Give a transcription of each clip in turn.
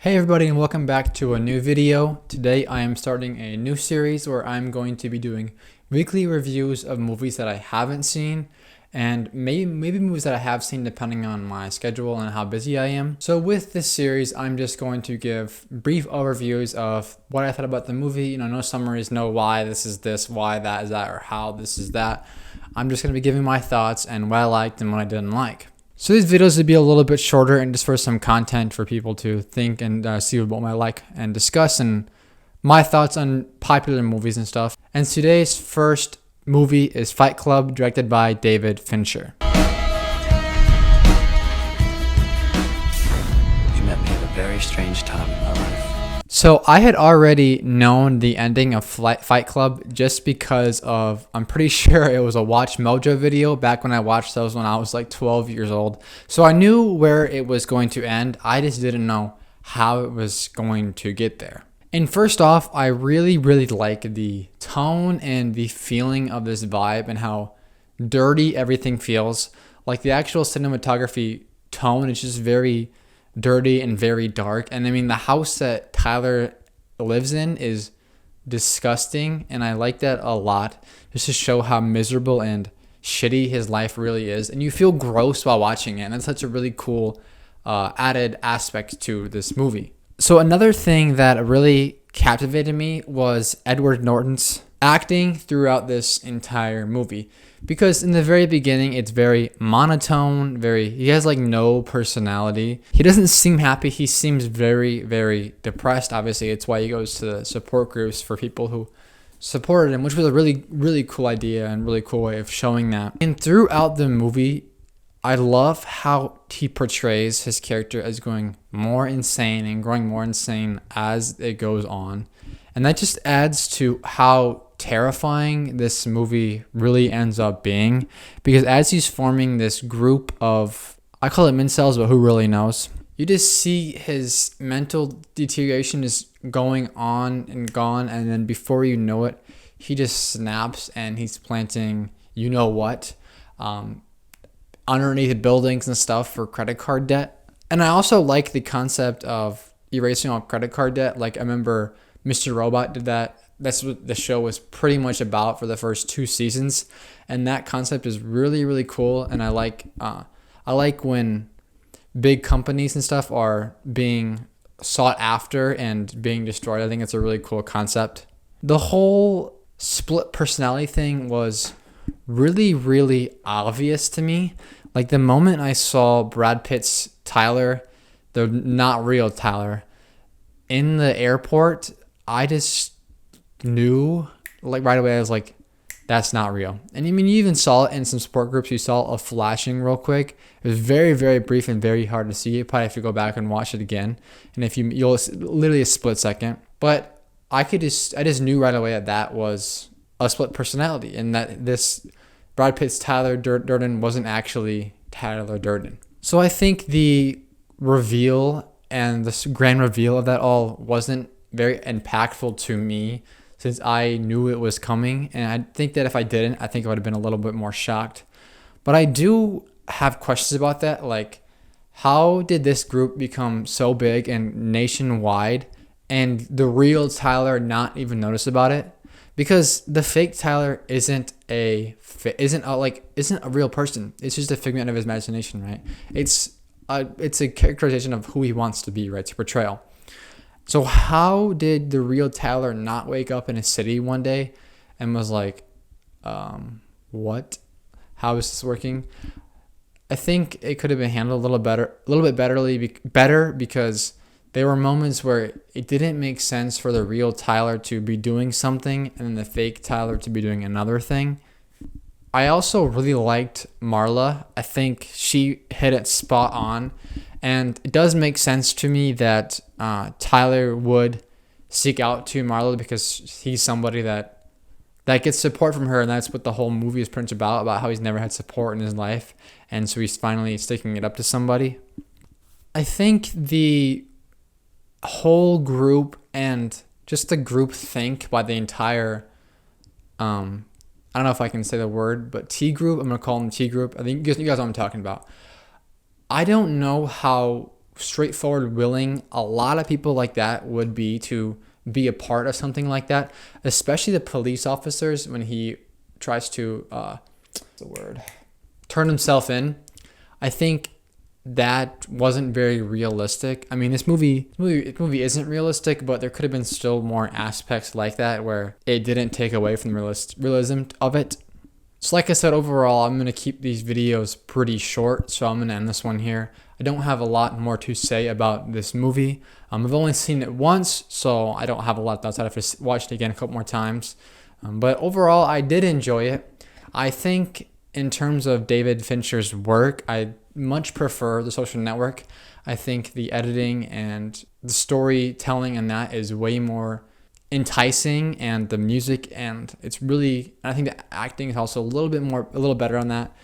Hey everybody, and welcome back to a new video. Today I am starting a new series where I'm going to be doing weekly reviews of movies that I haven't seen and maybe movies that I have seen depending on my schedule and how busy I am. So with this series, I'm just going to give brief overviews of what I thought about the movie. No summaries, no why this is this, why that is that, or how this is that. I'm just going to be giving my thoughts and what I liked and what I didn't like. So these videos would be a little bit shorter and just for some content for people to think and see what I like and discuss and my thoughts on popular movies and stuff. And today's first movie is Fight Club, directed by David Fincher. You met me at a very strange time in my life. So I had already known the ending of Fight Club just because of, I'm pretty sure it was a Watch Mojo video back when I watched those when I was like 12 years old. So I knew where it was going to end. I just didn't know how it was going to get there. And first off, I really like the tone and the feeling of this vibe and how dirty everything feels. Like the actual cinematography tone is just very dirty and very dark. And I mean, the house that Tyler lives in is disgusting, and I like that a lot, just to show how miserable and shitty his life really is. And you feel gross while watching it, and that's such a really cool added aspect to this movie. So another thing that really captivated me was Edward Norton's acting throughout this entire movie, because in the very beginning it's very monotone, he has like no personality. He doesn't seem happy. He seems very depressed. Obviously, it's why he goes to the support groups for people who supported him, which was a really cool idea and really cool way of showing that. And throughout the movie, I love how he portrays his character as going more insane and growing more insane as it goes on. And that just adds to how terrifying this movie really ends up being, because as he's forming this group of, I call it incels, but who really knows? You just see his mental deterioration is going on and gone, and then before you know it, he just snaps and he's planting what underneath buildings and stuff for credit card debt. And I also like the concept of erasing all credit card debt. Like, I remember Mr. Robot did that. That's what the show was pretty much about for the first 2 seasons, and that concept is really cool. And I like when big companies and stuff are being sought after and being destroyed. I think it's a really cool concept. The whole split personality thing was really obvious to me. Like, the moment I saw Brad Pitt's Tyler, the not real Tyler, in the airport, I just knew, like, right away. I was like, that's not real. And I mean, you even saw it in some support groups. You saw a flashing real quick. It was very brief and very hard to see. You probably have to go back and watch it again. And if you'll literally a split second. But I just knew right away that was a split personality, and that this Brad Pitt's Tyler Durden wasn't actually Tyler Durden. So I think the reveal and the grand reveal of that all wasn't very impactful to me, since I knew it was coming. And I think that if I didn't, I think I would have been a little bit more shocked. But I do have questions about that. Like, how did this group become so big and nationwide and the real Tyler not even notice about it? Because the fake Tyler isn't a real person. It's just a figment of his imagination, right? It's a characterization of who he wants to be, right? It's a portrayal. So how did the real Tyler not wake up in a city one day and was like, what? How is this working? I think it could have been handled a little bit better, because there were moments where it didn't make sense for the real Tyler to be doing something and then the fake Tyler to be doing another thing. I also really liked Marla. I think she hit it spot on. And it does make sense to me that Tyler would seek out to Marla, because he's somebody that gets support from her, and that's what the whole movie is pretty much about how he's never had support in his life, and so he's finally sticking it up to somebody. I think the whole group and just the group think by the entire I don't know if I can say the word, but T group, I'm going to call them T group. I think you guys know what I'm talking about. I don't know how straightforward, willing a lot of people like that would be to be a part of something like that, especially the police officers when he tries to turn himself in. I think that wasn't very realistic. I mean, this movie isn't realistic, but there could have been still more aspects like that where it didn't take away from the realism of it. So like I said, overall, I'm going to keep these videos pretty short, so I'm going to end this one here. I don't have a lot more to say about this movie. I've only seen it once, so I don't have a lot of thoughts. I'd have to watch it again a couple more times. But overall, I did enjoy it. I think in terms of David Fincher's work, I much prefer The Social Network. I think the editing and the storytelling in that is way more enticing, and the music, and it's really, I think the acting is also a little better on that.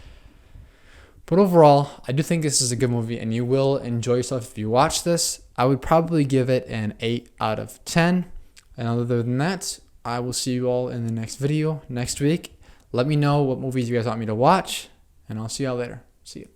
But overall, I do think this is a good movie, and you will enjoy yourself if you watch this. I would probably give it an 8 out of 10. And other than that, I will see you all in the next video next week. Let me know what movies you guys want me to watch, and I'll see y'all later. See you.